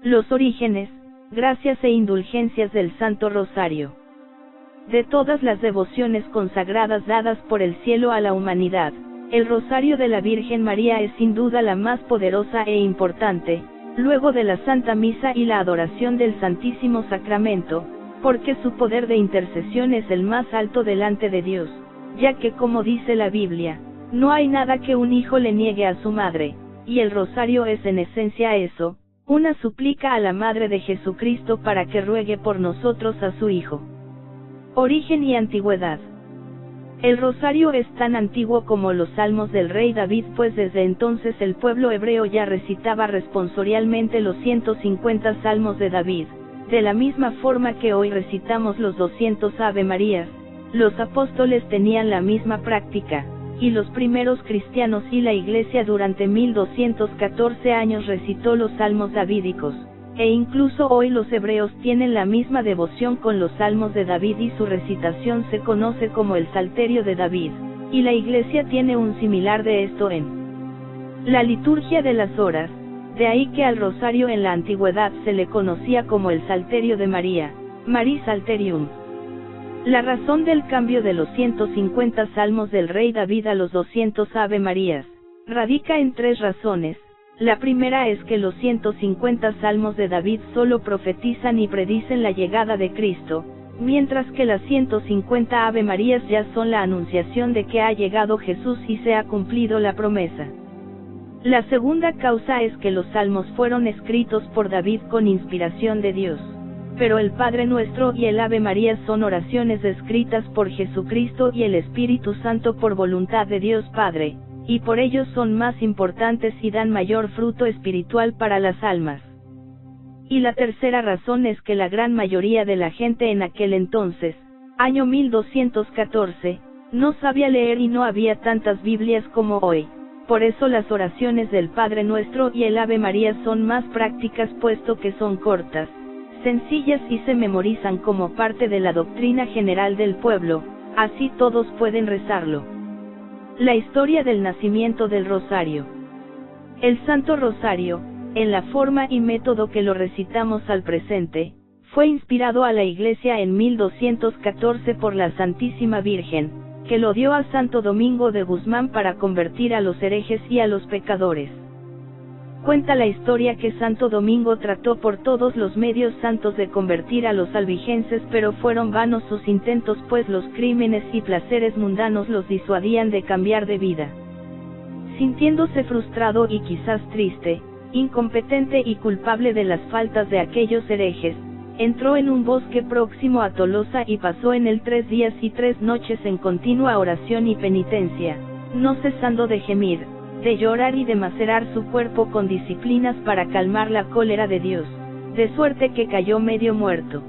Los orígenes, gracias e indulgencias del Santo Rosario. De todas las devociones consagradas dadas por el cielo a la humanidad, el Rosario de la Virgen María es sin duda la más poderosa e importante, luego de la Santa Misa y la adoración del Santísimo Sacramento, porque su poder de intercesión es el más alto delante de Dios, ya que como dice la Biblia, no hay nada que un hijo le niegue a su madre, y el Rosario es en esencia eso, una súplica a la Madre de Jesucristo para que ruegue por nosotros a su Hijo. Origen y antigüedad. El Rosario es tan antiguo como los salmos del rey David, pues desde entonces el pueblo hebreo ya recitaba responsorialmente los 150 salmos de David, de la misma forma que hoy recitamos los 200 Ave Marías. Los apóstoles tenían la misma práctica, y los primeros cristianos y la Iglesia durante 1214 años recitó los salmos davídicos, e incluso hoy los hebreos tienen la misma devoción con los salmos de David y su recitación se conoce como el Salterio de David, y la Iglesia tiene un similar de esto en la liturgia de las horas, de ahí que al rosario en la antigüedad se le conocía como el Salterio de María, Marie Salterium. La razón del cambio de los 150 salmos del rey David a los 200 Ave Marías, radica en tres razones. La primera es que los 150 salmos de David solo profetizan y predicen la llegada de Cristo, mientras que las 150 Ave Marías ya son la anunciación de que ha llegado Jesús y se ha cumplido la promesa. La segunda causa es que los salmos fueron escritos por David con inspiración de Dios. Pero el Padre Nuestro y el Ave María son oraciones escritas por Jesucristo y el Espíritu Santo por voluntad de Dios Padre, y por ello son más importantes y dan mayor fruto espiritual para las almas. Y la tercera razón es que la gran mayoría de la gente en aquel entonces, año 1214, no sabía leer y no había tantas Biblias como hoy. Por eso las oraciones del Padre Nuestro y el Ave María son más prácticas puesto que son cortas, sencillas y se memorizan como parte de la doctrina general del pueblo, así todos pueden rezarlo. La historia del nacimiento del Rosario. El Santo Rosario, en la forma y método que lo recitamos al presente, fue inspirado a la Iglesia en 1214 por la Santísima Virgen, que lo dio a Santo Domingo de Guzmán para convertir a los herejes y a los pecadores. Cuenta la historia que Santo Domingo trató por todos los medios santos de convertir a los albigenses, pero fueron vanos sus intentos, pues los crímenes y placeres mundanos los disuadían de cambiar de vida. Sintiéndose frustrado y quizás triste, incompetente y culpable de las faltas de aquellos herejes, entró en un bosque próximo a Tolosa y pasó en él 3 días y 3 noches en continua oración y penitencia, no cesando de gemir, de llorar y de macerar su cuerpo con disciplinas para calmar la cólera de Dios, de suerte que cayó medio muerto.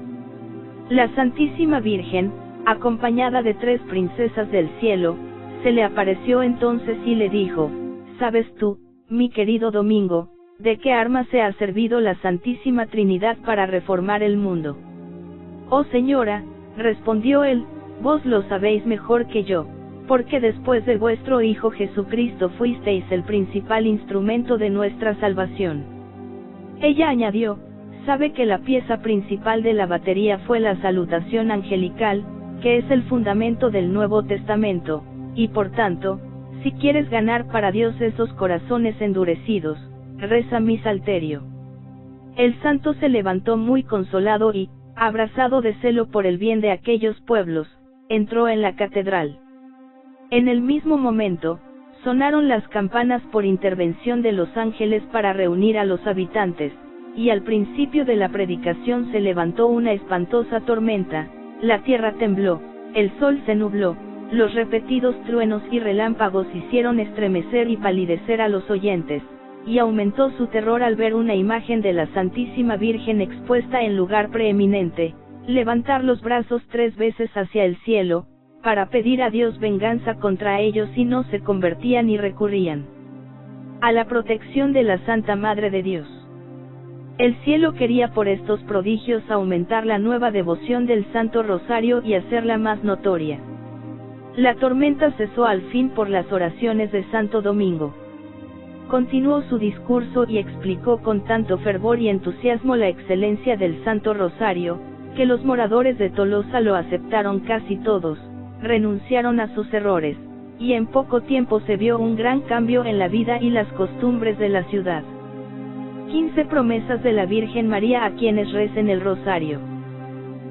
La Santísima Virgen, acompañada de 3 princesas del cielo, se le apareció entonces y le dijo: ¿Sabes tú, mi querido Domingo, de qué arma se ha servido la Santísima Trinidad para reformar el mundo? Oh Señora, respondió él, vos lo sabéis mejor que yo, porque después de vuestro Hijo Jesucristo fuisteis el principal instrumento de nuestra salvación. Ella añadió: sabe que la pieza principal de la batería fue la salutación angelical, que es el fundamento del Nuevo Testamento, y por tanto, si quieres ganar para Dios esos corazones endurecidos, reza mi salterio. El santo se levantó muy consolado y, abrazado de celo por el bien de aquellos pueblos, entró en la catedral. En el mismo momento, sonaron las campanas por intervención de los ángeles para reunir a los habitantes, y al principio de la predicación se levantó una espantosa tormenta, la tierra tembló, el sol se nubló, los repetidos truenos y relámpagos hicieron estremecer y palidecer a los oyentes, y aumentó su terror al ver una imagen de la Santísima Virgen expuesta en lugar preeminente, levantar los brazos 3 veces hacia el cielo, para pedir a Dios venganza contra ellos si no se convertían y recurrían a la protección de la Santa Madre de Dios. El cielo quería por estos prodigios aumentar la nueva devoción del Santo Rosario y hacerla más notoria. La tormenta cesó al fin por las oraciones de Santo Domingo. Continuó su discurso y explicó con tanto fervor y entusiasmo la excelencia del Santo Rosario, que los moradores de Tolosa lo aceptaron casi todos, renunciaron a sus errores, y en poco tiempo se vio un gran cambio en la vida y las costumbres de la ciudad. 15 promesas de la Virgen María a quienes recen el Rosario.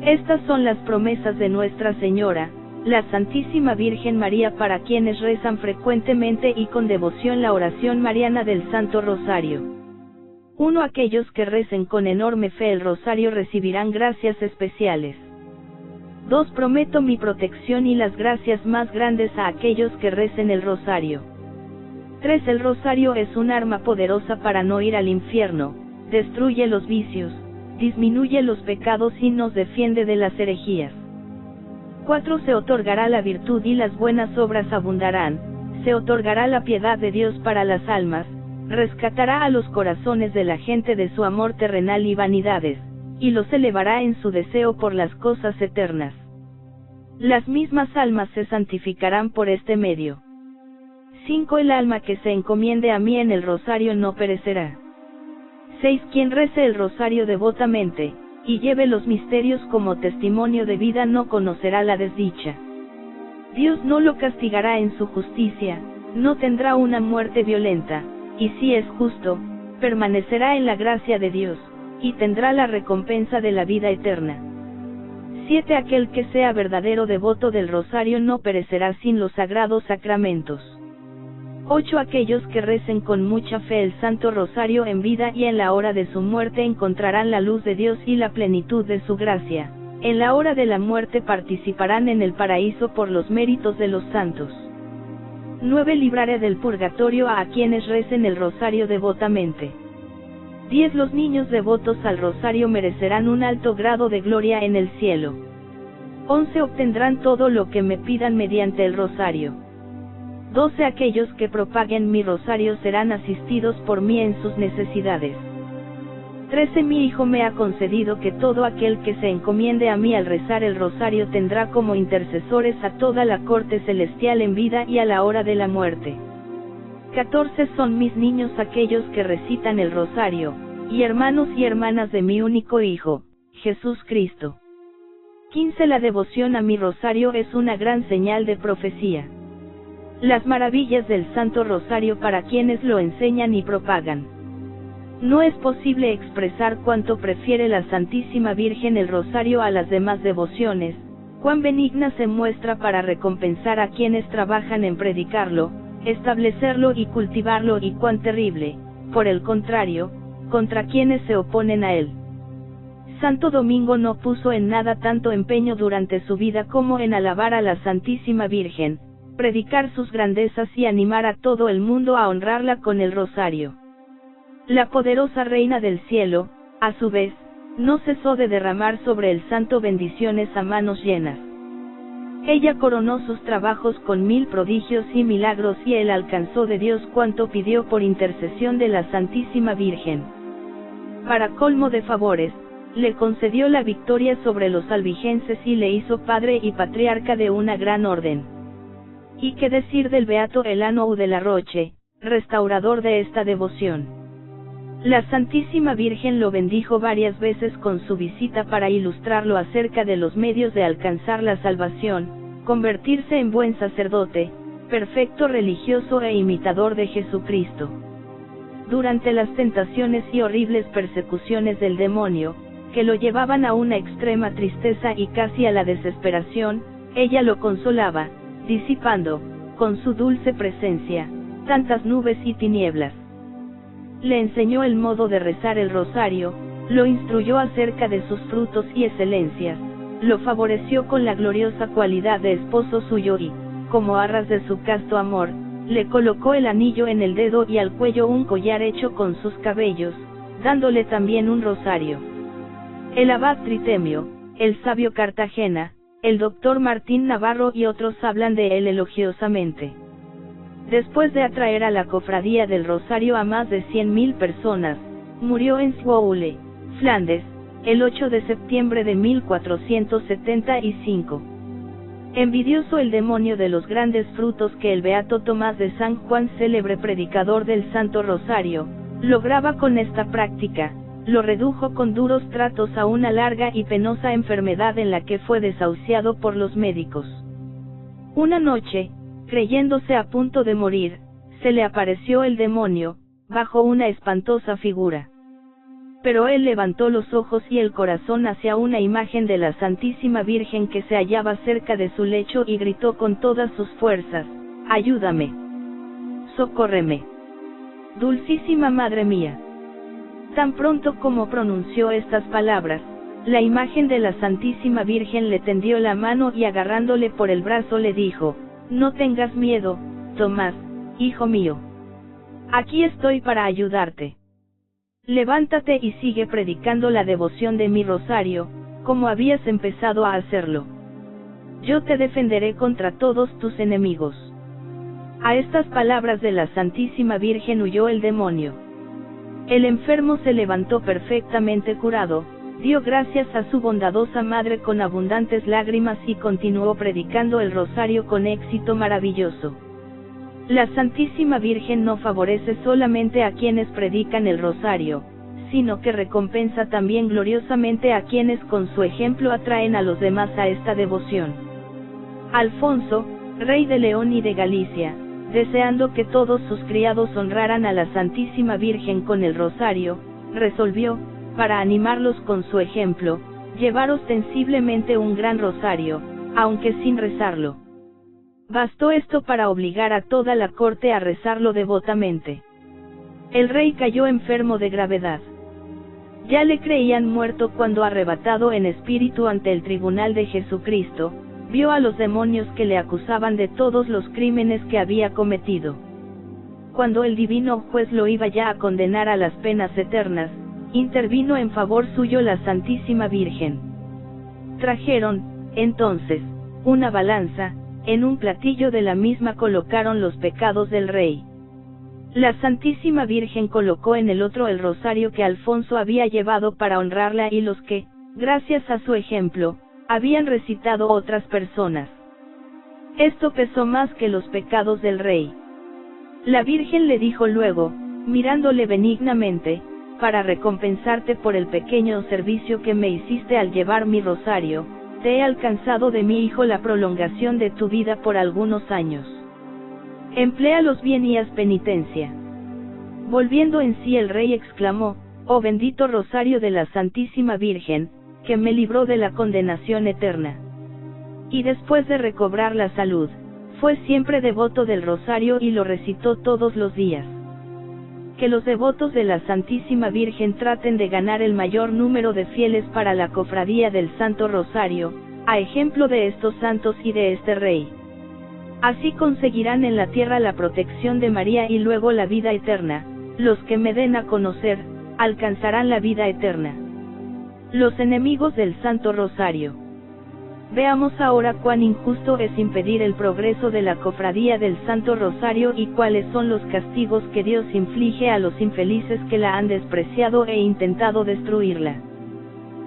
Estas son las promesas de Nuestra Señora, la Santísima Virgen María, para quienes rezan frecuentemente y con devoción la oración mariana del Santo Rosario. 1. Aquellos que recen con enorme fe el Rosario recibirán gracias especiales. 2. Prometo mi protección y las gracias más grandes a aquellos que recen el Rosario. 3. El Rosario es un arma poderosa para no ir al infierno, destruye los vicios, disminuye los pecados y nos defiende de las herejías. 4. Se otorgará la virtud y las buenas obras abundarán, se otorgará la piedad de Dios para las almas, rescatará a los corazones de la gente de su amor terrenal y vanidades, y los elevará en su deseo por las cosas eternas. Las mismas almas se santificarán por este medio. 5. El alma que se encomiende a mí en el Rosario no perecerá. 6. Quien rece el Rosario devotamente, y lleve los misterios como testimonio de vida no conocerá la desdicha. Dios no lo castigará en su justicia, no tendrá una muerte violenta, y si es justo, permanecerá en la gracia de Dios, y tendrá la recompensa de la vida eterna. 7. Aquel que sea verdadero devoto del Rosario no perecerá sin los sagrados sacramentos. 8. Aquellos que recen con mucha fe el Santo Rosario en vida y en la hora de su muerte encontrarán la luz de Dios y la plenitud de su gracia, en la hora de la muerte participarán en el paraíso por los méritos de los santos. 9. Libraré del purgatorio a quienes recen el Rosario devotamente. 10. Los niños devotos al Rosario merecerán un alto grado de gloria en el cielo. 11. Obtendrán todo lo que me pidan mediante el Rosario. 12. Aquellos que propaguen mi Rosario serán asistidos por mí en sus necesidades. 13. Mi Hijo me ha concedido que todo aquel que se encomiende a mí al rezar el Rosario tendrá como intercesores a toda la corte celestial en vida y a la hora de la muerte. 14. Son mis niños aquellos que recitan el Rosario, y hermanos y hermanas de mi único Hijo, Jesús Cristo. 15. La devoción a mi Rosario es una gran señal de profecía. Las maravillas del Santo Rosario para quienes lo enseñan y propagan. No es posible expresar cuánto prefiere la Santísima Virgen el Rosario a las demás devociones, cuán benigna se muestra para recompensar a quienes trabajan en predicarlo, establecerlo y cultivarlo, y cuán terrible, por el contrario, contra quienes se oponen a él. Santo Domingo no puso en nada tanto empeño durante su vida como en alabar a la Santísima Virgen, predicar sus grandezas y animar a todo el mundo a honrarla con el Rosario. La poderosa Reina del Cielo, a su vez, no cesó de derramar sobre el santo bendiciones a manos llenas. Ella coronó sus trabajos con 1000 prodigios y milagros y él alcanzó de Dios cuanto pidió por intercesión de la Santísima Virgen. Para colmo de favores, le concedió la victoria sobre los albigenses y le hizo padre y patriarca de una gran orden. ¿Y qué decir del beato Elano de la Roche, restaurador de esta devoción? La Santísima Virgen lo bendijo varias veces con su visita para ilustrarlo acerca de los medios de alcanzar la salvación, convertirse en buen sacerdote, perfecto religioso e imitador de Jesucristo. Durante las tentaciones y horribles persecuciones del demonio, que lo llevaban a una extrema tristeza y casi a la desesperación, ella lo consolaba, disipando, con su dulce presencia, tantas nubes y tinieblas. Le enseñó el modo de rezar el Rosario, lo instruyó acerca de sus frutos y excelencias, lo favoreció con la gloriosa cualidad de esposo suyo y, como arras de su casto amor, le colocó el anillo en el dedo y al cuello un collar hecho con sus cabellos, dándole también un rosario. El abad Tritemio, el sabio Cartagena, el doctor Martín Navarro y otros hablan de él elogiosamente. Después de atraer a la cofradía del Rosario a más de 100.000 personas, murió en Zwolle, Flandes, el 8 de septiembre de 1475. Envidioso el demonio de los grandes frutos que el beato Tomás de San Juan, célebre predicador del Santo Rosario, lograba con esta práctica, lo redujo con duros tratos a una larga y penosa enfermedad en la que fue desahuciado por los médicos. Una noche, creyéndose a punto de morir, se le apareció el demonio, bajo una espantosa figura. Pero él levantó los ojos y el corazón hacia una imagen de la Santísima Virgen que se hallaba cerca de su lecho y gritó con todas sus fuerzas: «Ayúdame. Socórreme. Dulcísima Madre mía». Tan pronto como pronunció estas palabras, la imagen de la Santísima Virgen le tendió la mano y agarrándole por el brazo le dijo: «No tengas miedo, Tomás, hijo mío. Aquí estoy para ayudarte. Levántate y sigue predicando la devoción de mi rosario, como habías empezado a hacerlo. Yo te defenderé contra todos tus enemigos». A estas palabras de la Santísima Virgen huyó el demonio. El enfermo se levantó perfectamente curado, dio gracias a su bondadosa madre con abundantes lágrimas y continuó predicando el rosario con éxito maravilloso. La Santísima Virgen no favorece solamente a quienes predican el rosario, sino que recompensa también gloriosamente a quienes con su ejemplo atraen a los demás a esta devoción. Alfonso, rey de León y de Galicia, deseando que todos sus criados honraran a la Santísima Virgen con el rosario, resolvió, para animarlos con su ejemplo, llevar ostensiblemente un gran rosario, aunque sin rezarlo. Bastó esto para obligar a toda la corte a rezarlo devotamente. El rey cayó enfermo de gravedad. Ya le creían muerto cuando, arrebatado en espíritu ante el tribunal de Jesucristo, vio a los demonios que le acusaban de todos los crímenes que había cometido. Cuando el divino juez lo iba ya a condenar a las penas eternas, intervino en favor suyo la Santísima Virgen. Trajeron, entonces, una balanza, en un platillo de la misma colocaron los pecados del rey. La Santísima Virgen colocó en el otro el rosario que Alfonso había llevado para honrarla y los que, gracias a su ejemplo, habían recitado otras personas. Esto pesó más que los pecados del rey. La Virgen le dijo luego, mirándole benignamente: «Para recompensarte por el pequeño servicio que me hiciste al llevar mi rosario, te he alcanzado de mi hijo la prolongación de tu vida por algunos años. Empléalos bien y haz penitencia». Volviendo en sí el rey exclamó: «Oh bendito rosario de la Santísima Virgen, que me libró de la condenación eterna». Y después de recobrar la salud, fue siempre devoto del rosario y lo recitó todos los días. Que los devotos de la Santísima Virgen traten de ganar el mayor número de fieles para la cofradía del Santo Rosario, a ejemplo de estos santos y de este rey. Así conseguirán en la tierra la protección de María y luego la vida eterna. Los que me den a conocer, alcanzarán la vida eterna. Los enemigos del Santo Rosario. Veamos ahora cuán injusto es impedir el progreso de la cofradía del Santo Rosario y cuáles son los castigos que Dios inflige a los infelices que la han despreciado e intentado destruirla.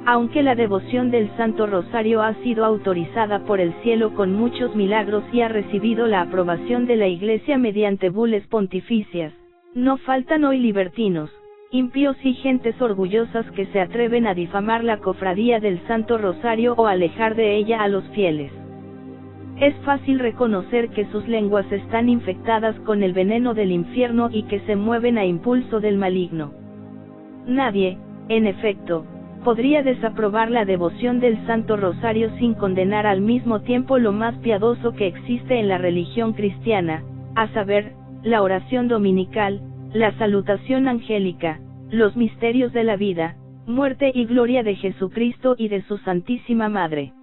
Aunque la devoción del Santo Rosario ha sido autorizada por el cielo con muchos milagros y ha recibido la aprobación de la Iglesia mediante bulas pontificias, no faltan hoy libertinos, impíos y gentes orgullosas que se atreven a difamar la cofradía del Santo Rosario o alejar de ella a los fieles. Es fácil reconocer que sus lenguas están infectadas con el veneno del infierno y que se mueven a impulso del maligno. Nadie, en efecto, podría desaprobar la devoción del Santo Rosario sin condenar al mismo tiempo lo más piadoso que existe en la religión cristiana, a saber, la oración dominical, la salutación angélica, los misterios de la vida, muerte y gloria de Jesucristo y de su Santísima Madre.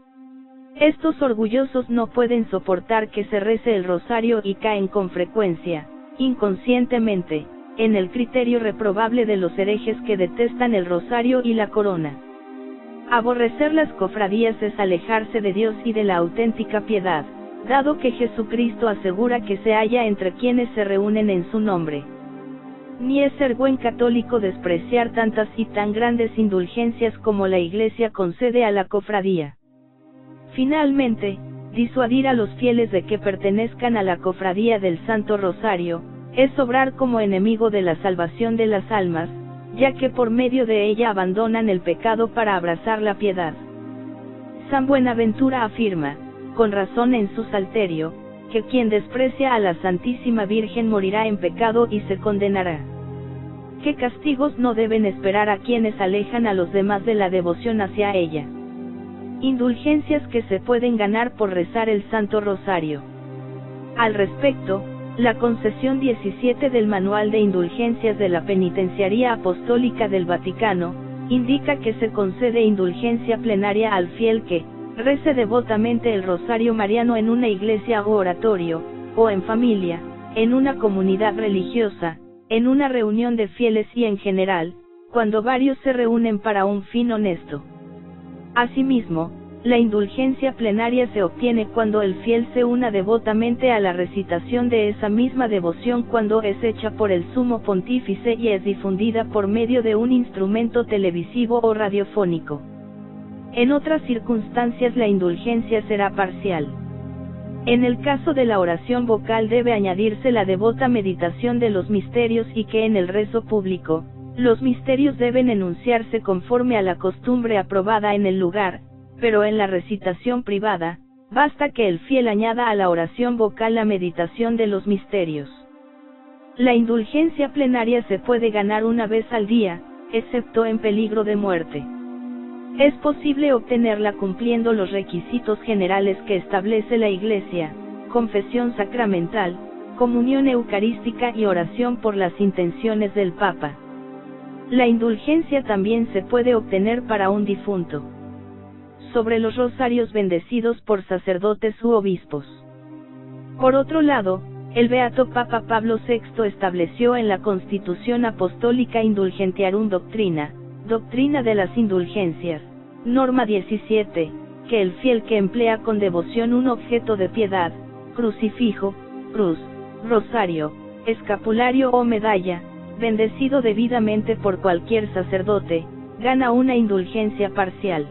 Estos orgullosos no pueden soportar que se rece el rosario y caen con frecuencia, inconscientemente, en el criterio reprobable de los herejes que detestan el rosario y la corona. Aborrecer las cofradías es alejarse de Dios y de la auténtica piedad, dado que Jesucristo asegura que se halla entre quienes se reúnen en su nombre. Ni es ser buen católico despreciar tantas y tan grandes indulgencias como la Iglesia concede a la cofradía. Finalmente, disuadir a los fieles de que pertenezcan a la cofradía del Santo Rosario, es obrar como enemigo de la salvación de las almas, ya que por medio de ella abandonan el pecado para abrazar la piedad. San Buenaventura afirma, con razón en su Salterio, que quien desprecia a la Santísima Virgen morirá en pecado y se condenará. ¿Qué castigos no deben esperar a quienes alejan a los demás de la devoción hacia ella? Indulgencias que se pueden ganar por rezar el Santo Rosario. Al respecto, la concesión 17 del Manual de Indulgencias de la Penitenciaría Apostólica del Vaticano, indica que se concede indulgencia plenaria al fiel que rece devotamente el Rosario Mariano en una iglesia o oratorio, o en familia, en una comunidad religiosa, en una reunión de fieles y en general, cuando varios se reúnen para un fin honesto. Asimismo, la indulgencia plenaria se obtiene cuando el fiel se una devotamente a la recitación de esa misma devoción cuando es hecha por el Sumo Pontífice y es difundida por medio de un instrumento televisivo o radiofónico. En otras circunstancias la indulgencia será parcial. En el caso de la oración vocal debe añadirse la devota meditación de los misterios y que en el rezo público, los misterios deben enunciarse conforme a la costumbre aprobada en el lugar, pero en la recitación privada, basta que el fiel añada a la oración vocal la meditación de los misterios. La indulgencia plenaria se puede ganar una vez al día, excepto en peligro de muerte. Es posible obtenerla cumpliendo los requisitos generales que establece la Iglesia: confesión sacramental, comunión eucarística y oración por las intenciones del Papa. La indulgencia también se puede obtener para un difunto. Sobre los rosarios bendecidos por sacerdotes u obispos. Por otro lado, el Beato Papa Pablo VI estableció en la Constitución Apostólica Indulgentiarum Doctrina de las Indulgencias, norma 17, que el fiel que emplea con devoción un objeto de piedad, crucifijo, cruz, rosario, escapulario o medalla, bendecido debidamente por cualquier sacerdote, gana una indulgencia parcial.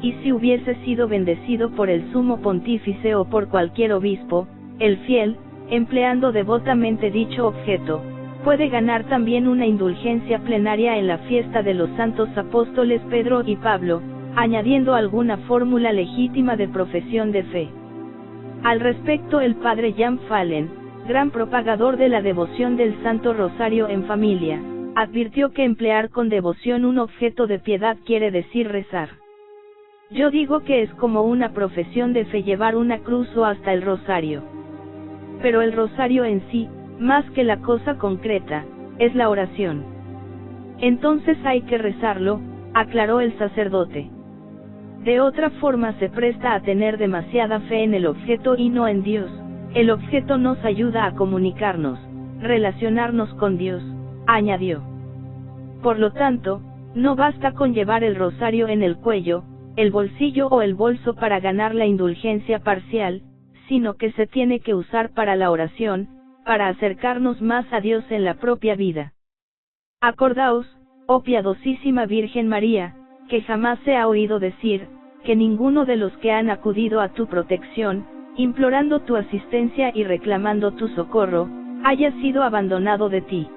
Y si hubiese sido bendecido por el Sumo Pontífice o por cualquier obispo, el fiel, empleando devotamente dicho objeto, puede ganar también una indulgencia plenaria en la fiesta de los santos apóstoles Pedro y Pablo, añadiendo alguna fórmula legítima de profesión de fe. Al respecto, el padre Jan Fallen, gran propagador de la devoción del Santo Rosario en familia, advirtió que emplear con devoción un objeto de piedad quiere decir rezar. Yo digo que es como una profesión de fe llevar una cruz o hasta el rosario. Pero el rosario en sí, más que la cosa concreta, es la oración. Entonces hay que rezarlo, aclaró el sacerdote. De otra forma se presta a tener demasiada fe en el objeto y no en Dios. El objeto nos ayuda a comunicarnos, relacionarnos con Dios, añadió. Por lo tanto, no basta con llevar el rosario en el cuello, el bolsillo o el bolso para ganar la indulgencia parcial, sino que se tiene que usar para la oración, para acercarnos más a Dios en la propia vida. Acordaos, oh piadosísima Virgen María, que jamás se ha oído decir, que ninguno de los que han acudido a tu protección, implorando tu asistencia y reclamando tu socorro, haya sido abandonado de ti.